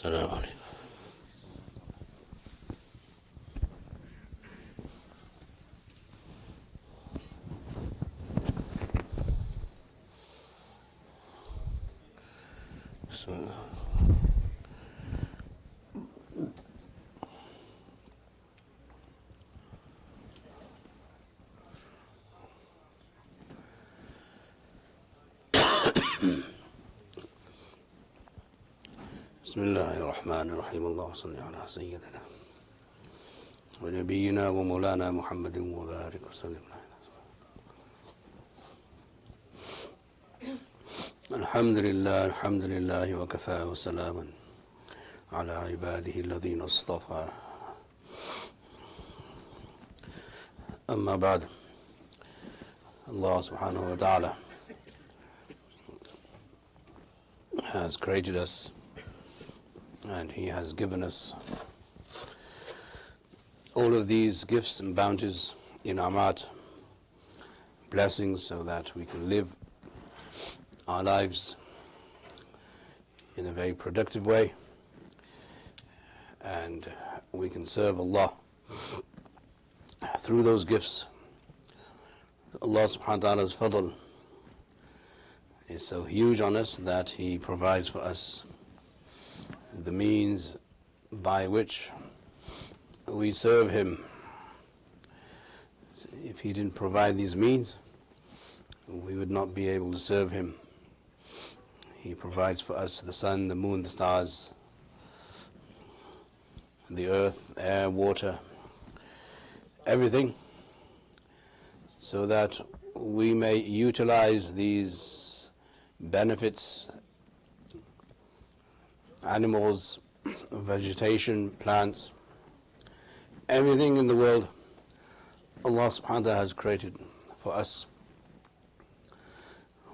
السلام عليكم. بسم الله. بسم الله الرحمن الرحيم. اللهم صل على سيدنا ونبينا ومولانا محمد وبارك وسلم. الحمد لله وكفى وسلاما على عباده الذين اصطفى. أما بعد, Allah subhanahu wa ta'ala has created us and He has given us all of these gifts and bounties, inamat, blessings, so that we can live our lives in a very productive way and we can serve Allah through those gifts. Allah subhanahu wa ta'ala's fadl is so huge on us that He provides for us the means by which we serve Him. If He didn't provide these means, we would not be able to serve Him. He provides for us the sun, the moon, the stars, the earth, air, water, everything, so that we may utilize these benefits, animals, vegetation, plants, everything in the world Allah subhanahu wa ta'ala has created for us.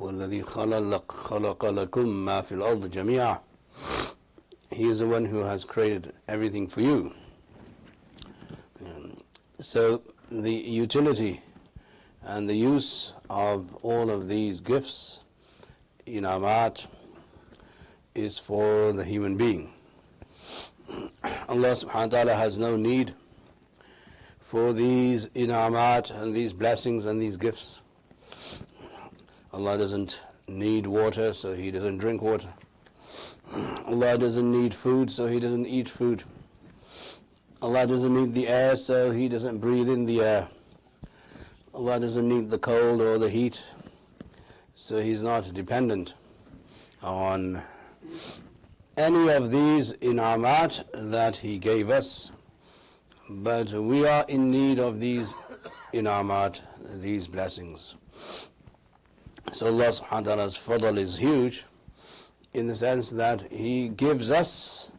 وَالَّذِي خَلَقَ لَكُم مَا فِي الْأَرْضِ جَمِيعًا. He is the one who has created everything for you. So the utility and the use of all of these gifts, inamat, is for the human being. Allah subhanahu wa ta'ala has no need for these inamat and these blessings and these gifts. Allah doesn't need water, so He doesn't drink water. Allah doesn't need food, so He doesn't eat food. Allah doesn't need the air, so He doesn't breathe in the air. Allah doesn't need the cold or the heat, so He's not dependent on any of these inamat that He gave us. But we are in need of these inamat, these blessings. So Allah subhanahu wa ta'ala's fadl is huge in the sense that He gives us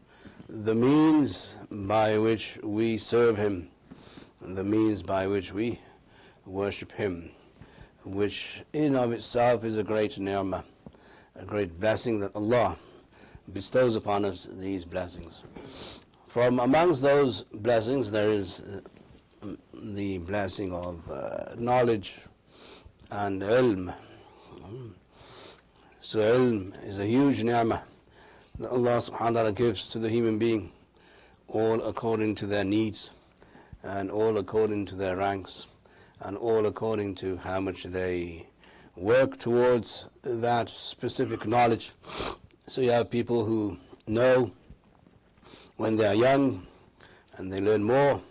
the means by which we serve Him, the means by which we worship Him, which in of itself is a great ni'mah, a great blessing that Allah bestows upon us, these blessings. From amongst those blessings there is the blessing of knowledge and ilm. So ilm is a huge ni'mah that Allah subhanahu wa ta'ala gives to the human being, all according to their needs and all according to their ranks and all according to how much they work towards that specific knowledge. So you have people who know when they are young and they learn more,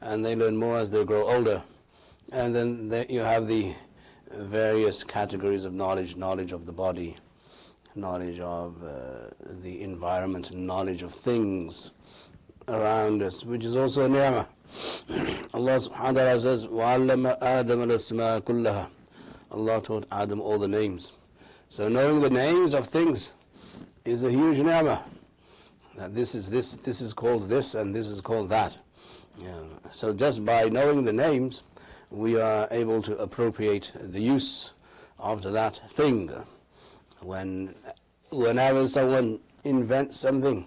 and they learn more as they grow older. And then you have the various categories of knowledge of the body, knowledge of the environment, knowledge of things around us, which is also a ni'mah. Allah subhanahu wa ta'ala says, وَعَلَّمَ آدَمَ الْأَسْمَاءَ كُلَّهَا. Allah taught Adam all the names. So knowing the names of things is a huge ni'mah. That this is called this, and this is called that. Yeah. So just by knowing the names, we are able to appropriate the use of that thing. Whenever someone invents something,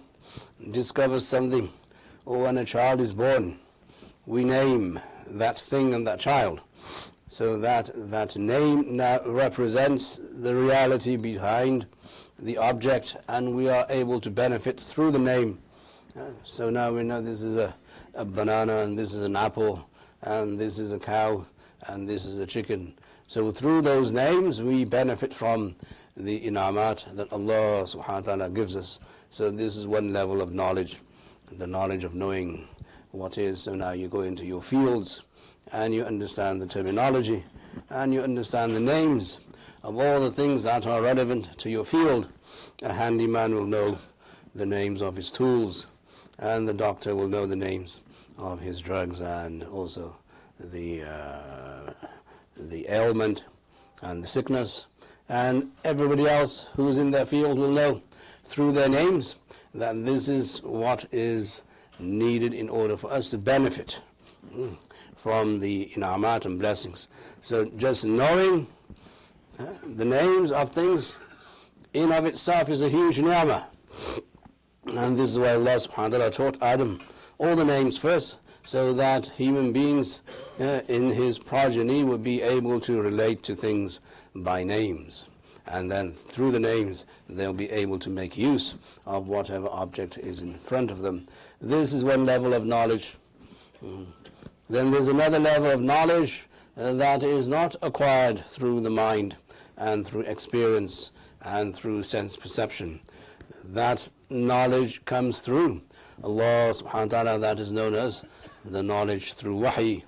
discovers something, or when a child is born, we name that thing and that child. So that name now represents the reality behind the object, and we are able to benefit through the name. So now we know this is a banana, and this is an apple, and this is a cow, and this is a chicken. So through those names we benefit from the inamat that Allah subhanahu wa ta'ala gives us. So this is one level of knowledge, the knowledge of knowing what is. So now you go into your fields and you understand the terminology and you understand the names of all the things that are relevant to your field. A handyman will know the names of his tools, and the doctor will know the names of his drugs, and also the ailment and the sickness. And everybody else who is in their field will know through their names that this is what is needed in order for us to benefit from the inamat and blessings. So just knowing the names of things in of itself is a huge ni'mah. And this is why Allah subhanahu wa ta'ala taught Adam all the names first, so that human beings in his progeny would be able to relate to things by names. And then through the names they'll be able to make use of whatever object is in front of them. This is one level of knowledge. Then there's another level of knowledge that is not acquired through the mind and through experience and through sense perception. That knowledge comes through Allah subhanahu wa ta'ala, that is known as the knowledge through wahi.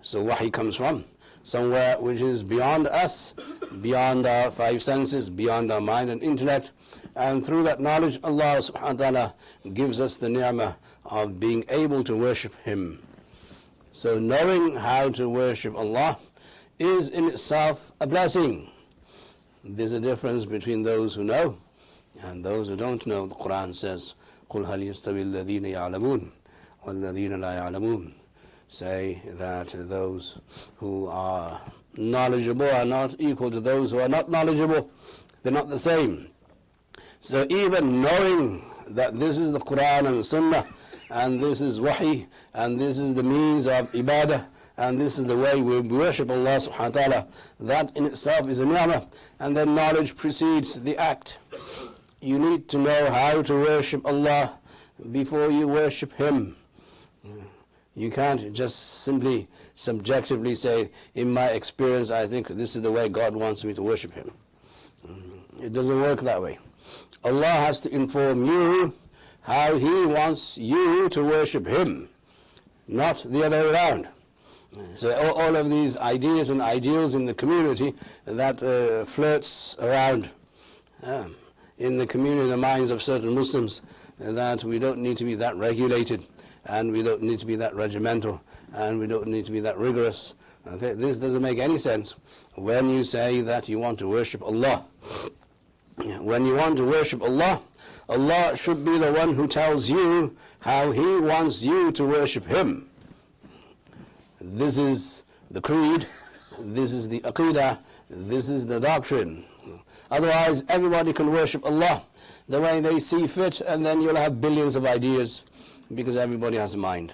So wahi comes from somewhere which is beyond us, beyond our five senses, beyond our mind and intellect, and through that knowledge Allah subhanahu wa ta'ala gives us the ni'mah of being able to worship Him. So knowing how to worship Allah is in itself a blessing. There's a difference between those who know and those who don't know. The Quran says, قُلْ هَلْ يَسْتَوِي الَّذِينَ يَعْلَمُونَ وَالَّذِينَ لَا يَعْلَمُونَ. Say that those who are knowledgeable are not equal to those who are not knowledgeable. They're not the same. So even knowing that this is the Quran and Sunnah, and this is wahi, and this is the means of ibadah, and this is the way we worship Allah subhanahu wa ta'ala, that in itself is a ni'mah. And then knowledge precedes the act. You need to know how to worship Allah before you worship Him. You can't just simply subjectively say, in my experience I think this is the way God wants me to worship Him. It doesn't work that way. Allah has to inform you how He wants you to worship Him, not the other way around. So all of these ideas and ideals in the community that flirts around in the community, in the minds of certain Muslims, that we don't need to be that regulated, and we don't need to be that regimental, and we don't need to be that rigorous. Okay? This doesn't make any sense when you say that you want to worship Allah. When you want to worship Allah, Allah should be the one who tells you how He wants you to worship Him. This is the creed, this is the aqidah, this is the doctrine. Otherwise, everybody can worship Allah the way they see fit, and then you'll have billions of ideas, because everybody has a mind.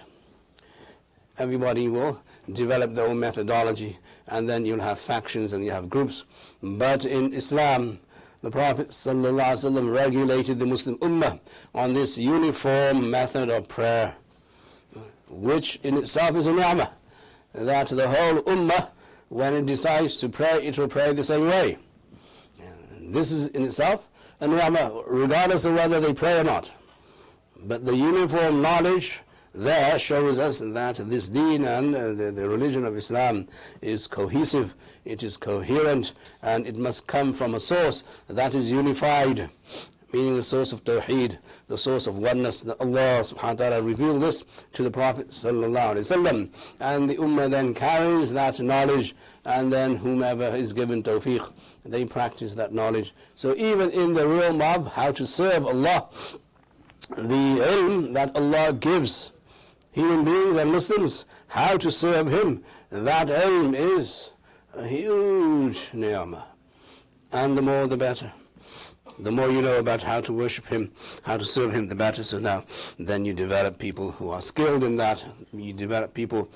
Everybody will develop their own methodology, and then you'll have factions and you have groups. But in Islam, the Prophet ﷺ regulated the Muslim Ummah on this uniform method of prayer, which in itself is a ni'mah, that the whole Ummah, when it decides to pray, it will pray the same way. This is in itself a ni'mah, regardless of whether they pray or not. But the uniform knowledge there shows us that this deen and the religion of Islam is cohesive, it is coherent, and it must come from a source that is unified. meaning the source of Tawheed, the source of oneness. That Allah subhanahu wa ta'ala revealed this to the Prophet sallallahu alaihi wasallam, and the Ummah then carries that knowledge, and then whomever is given tawfiq, they practice that knowledge. So even in the realm of how to serve Allah, the ilm that Allah gives human beings and Muslims, how to serve Him, that ilm is a huge ni'mah. And the more the better. The more you know about how to worship Him, how to serve Him, the better. So now, then you develop people who are skilled in that. You develop people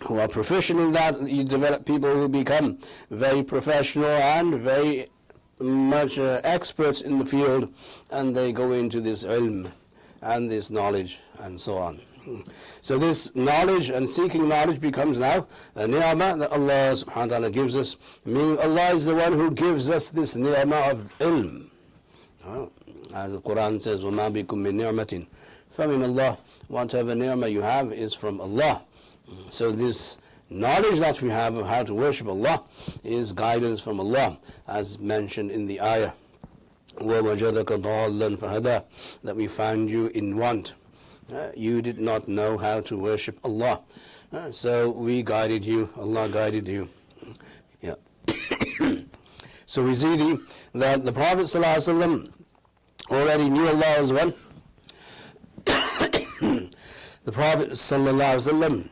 who are proficient in that. You develop people who become very professional and very much experts in the field, and they go into this ilm and this knowledge and so on. So this knowledge and seeking knowledge becomes now a ni'mah that Allah subhanahu wa ta'ala gives us, meaning Allah is the one who gives us this ni'mah of ilm. As the Quran says, وَمَا بِكُم مِّن نِعْمَةٍ فَمِنَ اللَّهِ, whatever ni'mah you have is from Allah. So this knowledge that we have of how to worship Allah is guidance from Allah, as mentioned in the ayah, وَوَجَدَكَ ضَالًّا فَهَدَى, that we found you in want. You did not know how to worship Allah. So we guided you, Allah guided you. Yeah. So we see that the Prophet ﷺ already knew Allah as one. The Prophet ﷺ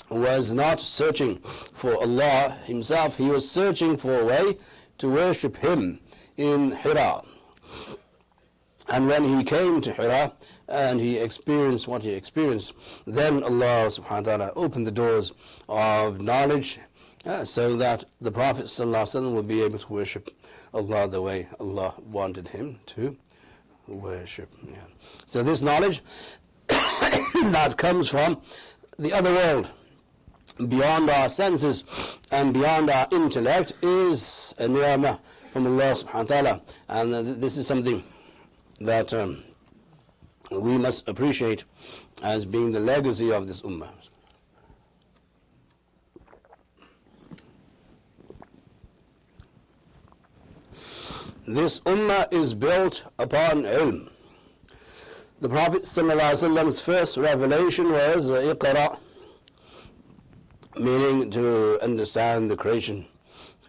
was not searching for Allah himself, he was searching for a way to worship Him in Hira. And when he came to Hira and he experienced what he experienced, then Allah subhanahu wa ta'ala opened the doors of knowledge so that the Prophet ﷺ would be able to worship Allah the way Allah wanted him to worship. Yeah. So this knowledge that comes from the other world, beyond our senses and beyond our intellect, is a ni'mah from Allah subhanahu wa ta'ala. And this is something that we must appreciate as being the legacy of this ummah. This ummah is built upon ilm. The Prophet ﷺ's first revelation was Iqra, meaning to understand the creation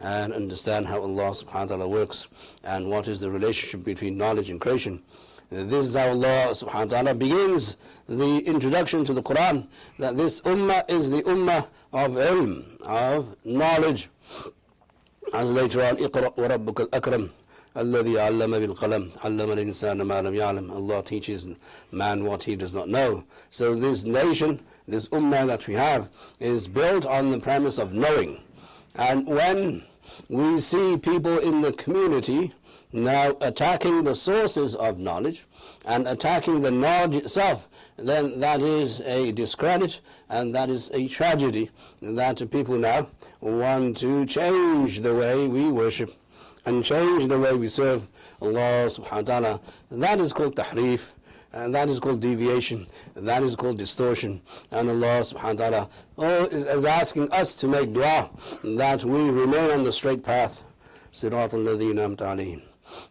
and understand how Allah subhanahu wa ta'ala works and what is the relationship between knowledge and creation. This is how Allah subhanahu wa ta'ala begins the introduction to the Quran, that this ummah is the ummah of ilm, of knowledge. As later on, Iqra wa rabbuka al-akram alladhi allama bil qalam allama al-insana ma lam ya'lam. Allah teaches man what he does not know. So this nation, this ummah that we have, is built on the premise of knowing. And when we see people in the community now attacking the sources of knowledge and attacking the knowledge itself, then that is a discredit and that is a tragedy, that people now want to change the way we worship and change the way we serve Allah subhanahu wa ta'ala. That is called tahrif, and that is called deviation, that is called distortion. And Allah subhanahu wa ta'ala is asking us to make dua that we remain on the straight path. Sirat al-ladhina amta alayhim.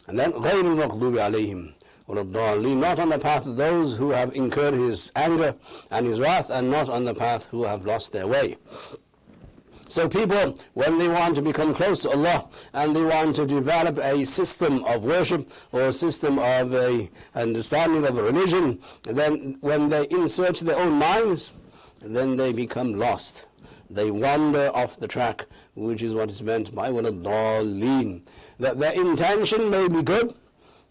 And then غَيْرِ الْمَغْضُوبِ عَلَيْهِمْ وَلَا الضَّالِّينَ, not on the path of those who have incurred His anger and His wrath, and not on the path who have lost their way. So people, when they want to become close to Allah and they want to develop a system of worship or a system of a understanding of a religion, then when they insert their own minds, then they become lost. They wander off the track, which is what is meant by وَلَا that their intention may be good,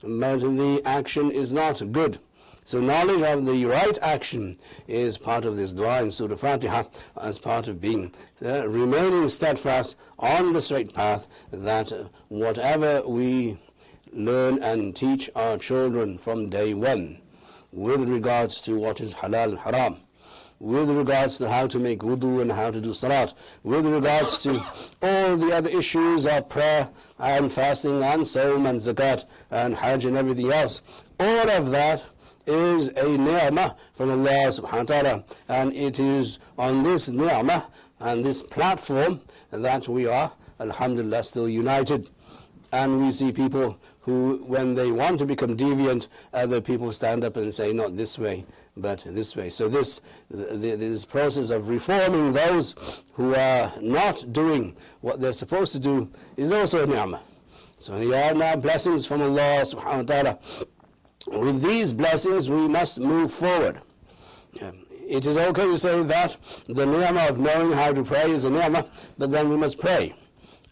but the action is not good. So knowledge of the right action is part of this dua in Surah Fatiha, as part of being remaining steadfast on the straight path, that whatever we learn and teach our children from day one with regards to what is halal and haram, with regards to how to make wudu and how to do salat, with regards to all the other issues of prayer and fasting and sawm and zakat and hajj and everything else, all of that is a ni'mah from Allah subhanahu wa ta'ala, and it is on this ni'mah and this platform that we are, alhamdulillah, still united. And we see people who, when they want to become deviant, other people stand up and say, not this way, but this way. So this process of reforming those who are not doing what they're supposed to do is also a ni'mah. So there are now blessings from Allah subhanahu wa ta'ala. With these blessings we must move forward. It is okay to say that the ni'mah of knowing how to pray is a ni'mah, but then we must pray.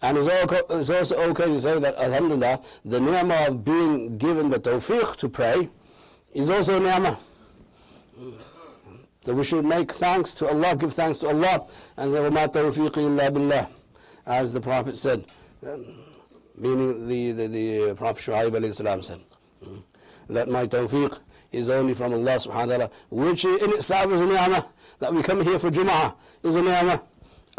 And it's also okay to say that, alhamdulillah, the ni'mah of being given the tawfiq to pray is also a ni'mah. So we should make thanks to Allah, give thanks to Allah, and say, وَمَا تَوْفِيقِ إِلَّا بِاللَّهِ, as the Prophet said, meaning the Prophet Shu'aib alayhi salam said, that my tawfiq is only from Allah subhanahu wa ta'ala, which in itself is a ni'mah. That we come here for Jumah is a ni'mah.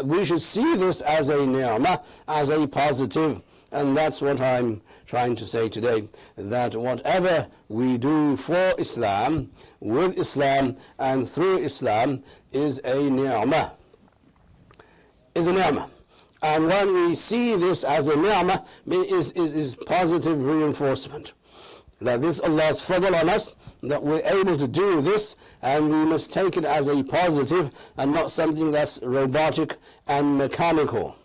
We should see this as a ni'mah, as a positive, and that's what I'm trying to say today, that whatever we do for Islam, with Islam and through Islam is a ni'mah. Is a ni'mah. And when we see this as a ni'mah, is positive reinforcement. That this is Allah's fadl on us, that we're able to do this, and we must take it as a positive and not something that's robotic and mechanical.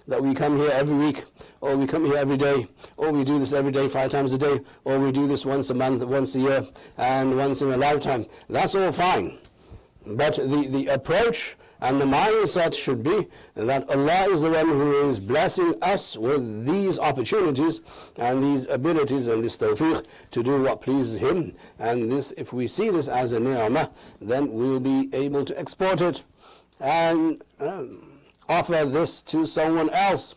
That we come here every week, or we come here every day, or we do this every day 5 times a day, or we do this once a month, once a year, and once in a lifetime. That's all fine. But the approach and the mindset should be that Allah is the one who is blessing us with these opportunities and these abilities and this tawfiq to do what pleases Him. And this, if we see this as a ni'mah, then we'll be able to export it and offer this to someone else.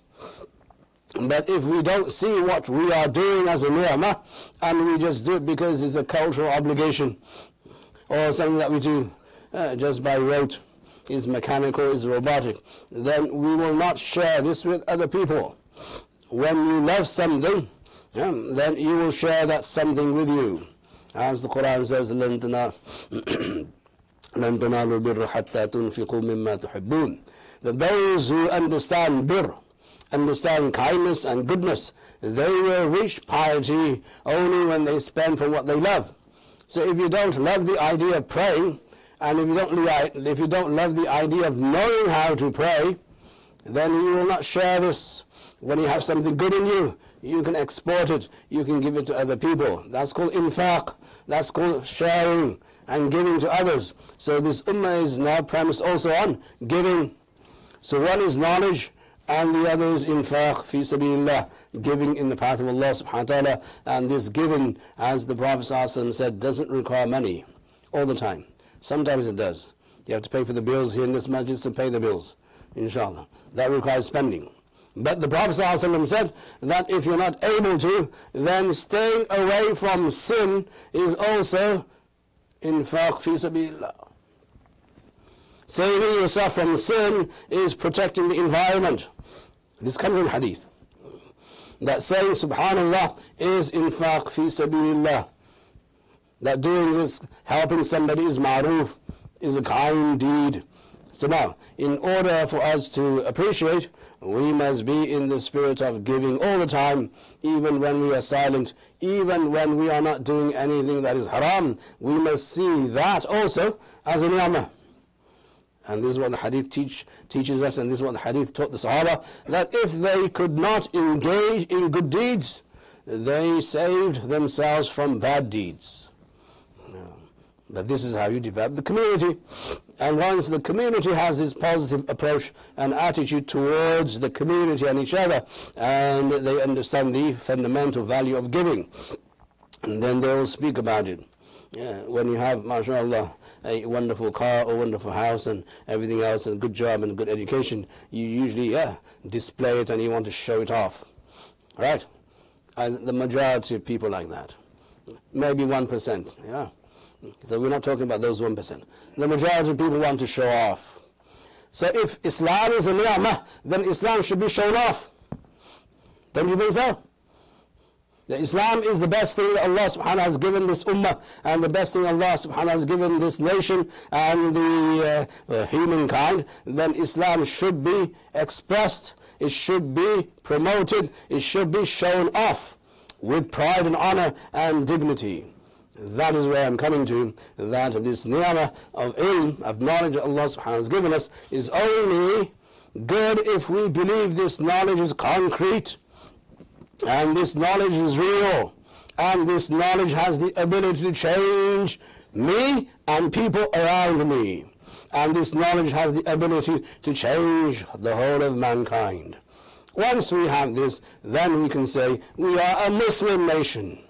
But if we don't see what we are doing as a ni'mah, and we just do it because it's a cultural obligation, or something that we do just by rote, is mechanical, is robotic, then we will not share this with other people. When you love something, then you will share that something with you. As the Quran says, لَن تَنَالُوا الْبِرَّ حَتَّى تُنْفِقُوا مِمَّا تُحِبُّونَ. That those who understand birr, understand kindness and goodness, they will reach piety only when they spend from what they love. So if you don't love the idea of praying, and if you don't love the idea of knowing how to pray, then you will not share this. When you have something good in you, you can export it, you can give it to other people. That's called infaq, that's called sharing and giving to others. So this ummah is now premised also on giving. So one is knowledge, and the other is infaq fi sabilillah, giving in the path of Allah subhanahu wa ta'ala. And this giving, as the Prophet ﷺ said, doesn't require money all the time. Sometimes it does. You have to pay for the bills here in this masjid, to pay the bills, inshallah. That requires spending. But the Prophet ﷺ said that if you're not able to, then staying away from sin is also infaq fi sabilillah. Saving yourself from sin is protecting the environment. This comes in hadith. That saying subhanallah is infaq fi sabilillah. That doing this, helping somebody is ma'roof, is a kind deed. So now, in order for us to appreciate, we must be in the spirit of giving all the time, even when we are silent, even when we are not doing anything that is haram. We must see that also as a ni'mah. And this is what the hadith teaches us, and this is what the hadith taught the Sahaba, that if they could not engage in good deeds, they saved themselves from bad deeds. But this is how you develop the community. And once the community has this positive approach and attitude towards the community and each other, and they understand the fundamental value of giving, and then they will speak about it. When you have, mashallah, a wonderful car or wonderful house and everything else, and a good job and a good education, you usually display it and you want to show it off. Right? And the majority of people like that. Maybe 1%. Yeah. So we're not talking about those 1%. The majority of people want to show off. So if Islam is a ni'mah, then Islam should be shown off. Don't you think so? that Islam is the best thing that Allah subhanahu has given this ummah, and the best thing Allah subhanahu has given this nation and the humankind, then Islam should be expressed, it should be promoted, it should be shown off with pride and honor and dignity. That is where I'm coming to, that this ni'mah of ilm, of knowledge that Allah subhanahu has given us, is only good if we believe this knowledge is concrete, and this knowledge is real, and this knowledge has the ability to change me and people around me, and this knowledge has the ability to change the whole of mankind. Once we have this, then we can say we are a Muslim nation.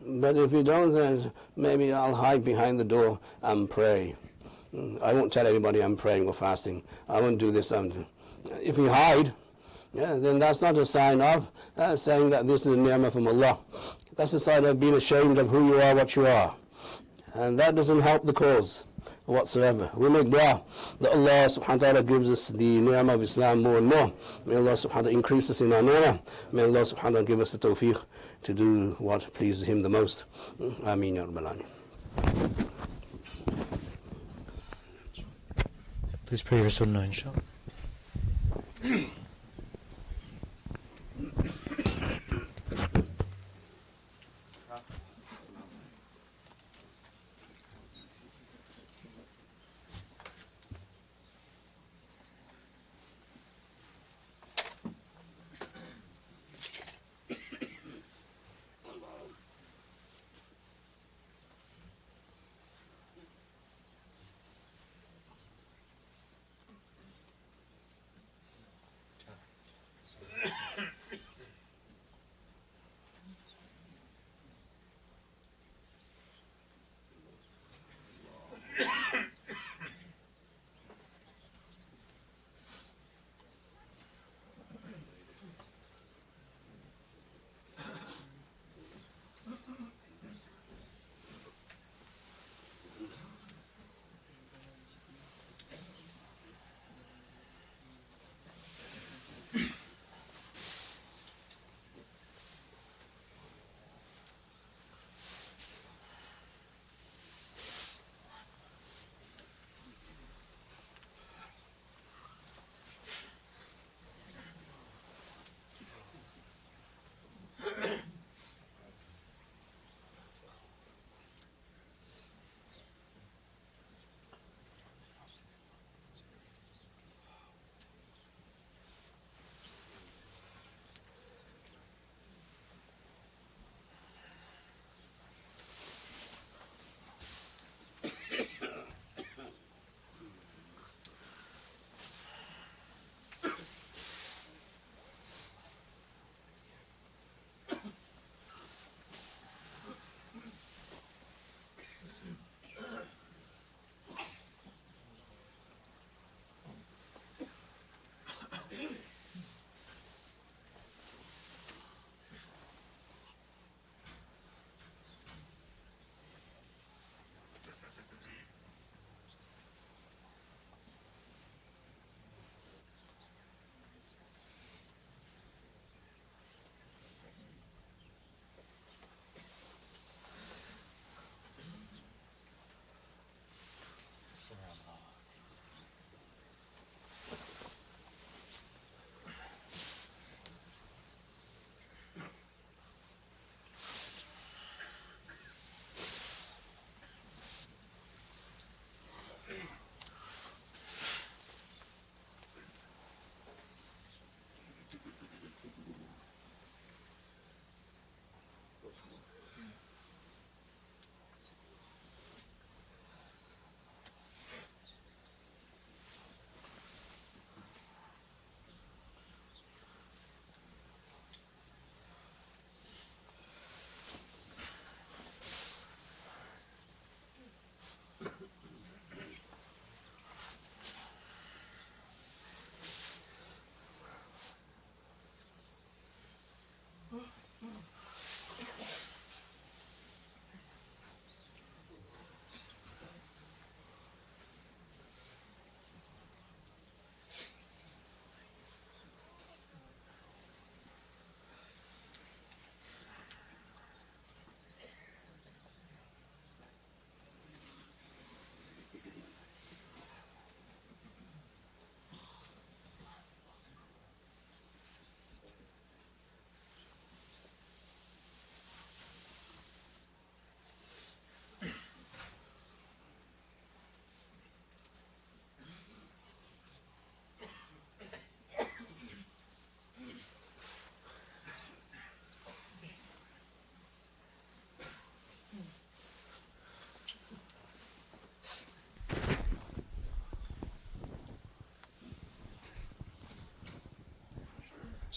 But if we don't, then maybe I'll hide behind the door and pray. I won't tell anybody I'm praying or fasting. I won't do this. If we hide, then that's not a sign of saying that this is a ni'mah from Allah. That's a sign of being ashamed of who you are, what you are. And that doesn't help the cause whatsoever. We make dua that Allah subhanahu wa ta'ala gives us the ni'mah of Islam more and more. May Allah subhanahu wa ta'ala increase us in our ni'mah. May Allah subhanahu wa ta'ala give us the tawfiq to do what pleases Him the most. Ameen ya Rabbal Alameen. Please pray your sunnah, inshallah.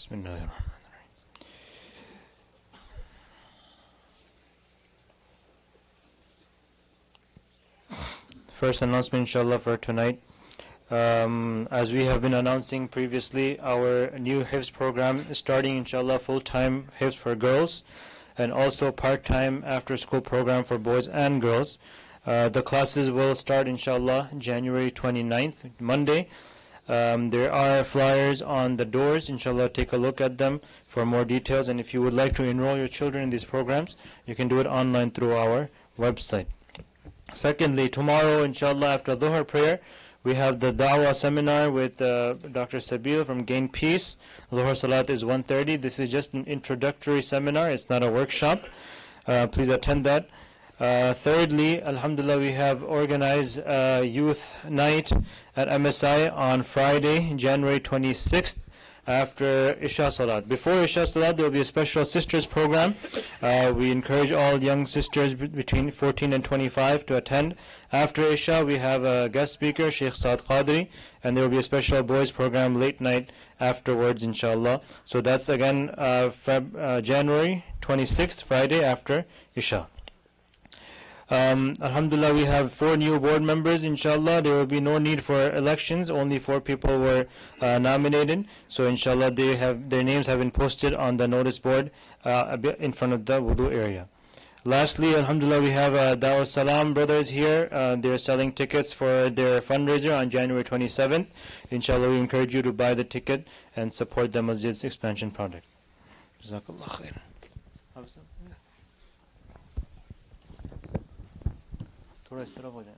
Bismillahirrahmanirrahim. First announcement, inshallah, for tonight. As we have been announcing previously, our new Hifz program is starting, inshallah, full-time Hifz for girls and also part-time after-school program for boys and girls. The classes will start, inshallah, January 29th, Monday. There are flyers on the doors. Inshallah, take a look at them for more details. And if you would like to enroll your children in these programs, you can do it online through our website. Secondly, tomorrow, inshallah, after Dhuhr prayer, we have the Dawah seminar with Dr. Sabil from Gain Peace. Dhuhr Salat is 1:30. This is just an introductory seminar. It's not a workshop. Please attend that. Thirdly, alhamdulillah, we have organized a youth night at MSI on Friday, January 26th, after Isha Salat. Before Isha Salat, there will be a special sisters program. We encourage all young sisters between 14 and 25 to attend. After Isha, we have a guest speaker, Sheikh Saad Qadri, and there will be a special boys program late night afterwards, inshallah. So that's again January 26th, Friday after Isha. Alhamdulillah, we have 4 new board members, inshallah. There will be no need for elections. Only 4 people were nominated. So inshallah, their names have been posted on the notice board a bit in front of the wudu area. Lastly, alhamdulillah, we have Dawah Salam brothers here. They're selling tickets for their fundraiser on January 27th. Inshallah, we encourage you to buy the ticket and support the masjid's expansion project. Jazakallah khair. थोड़ा इस तरफ हो जाए.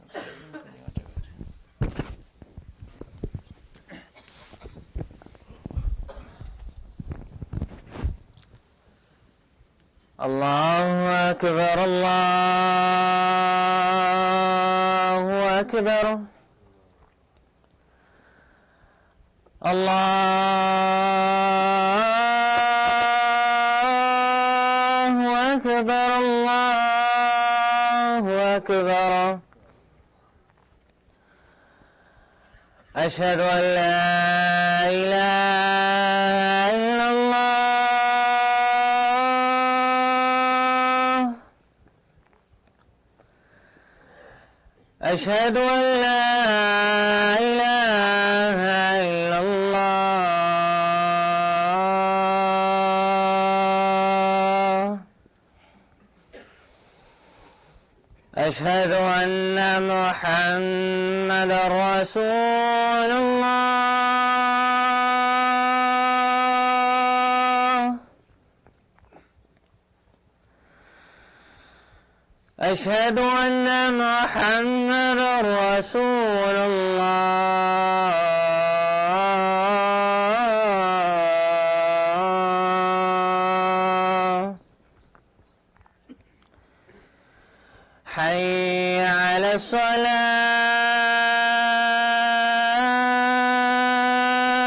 Allahu Akbar, Allahu Akbar, Allahu Akbar, Allahu Akbar. أشهد أن لا إله إلا الله أشهد أن لا إله إلا الله أشهد أن محمدا رسول الله أشهد أن محمدا رسول الله حي على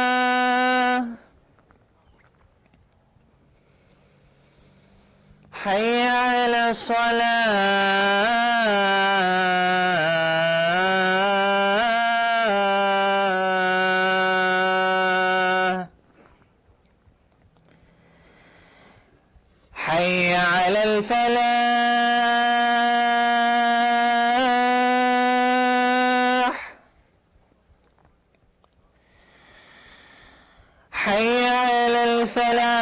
الصلاة حي على الصلاة حي على الفلاح حي على الفلاح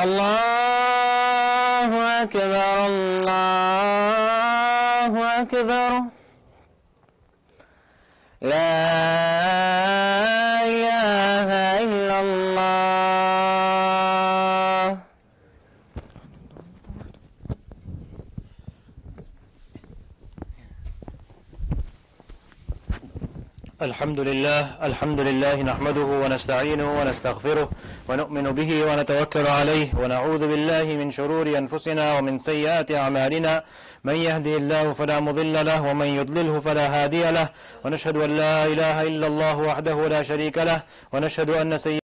الله أكبر الله أكبر لا إله إلا الله الحمد لله نحمده ونستعينه ونستغفره ونؤمن به ونتوكل عليه ونعوذ بالله من شرور أنفسنا ومن سيئات أعمالنا من يهدي الله فلا مضل له ومن يضلله فلا هادي له ونشهد أن لا إله إلا الله وحده لا شريك له ونشهد أن سيدنا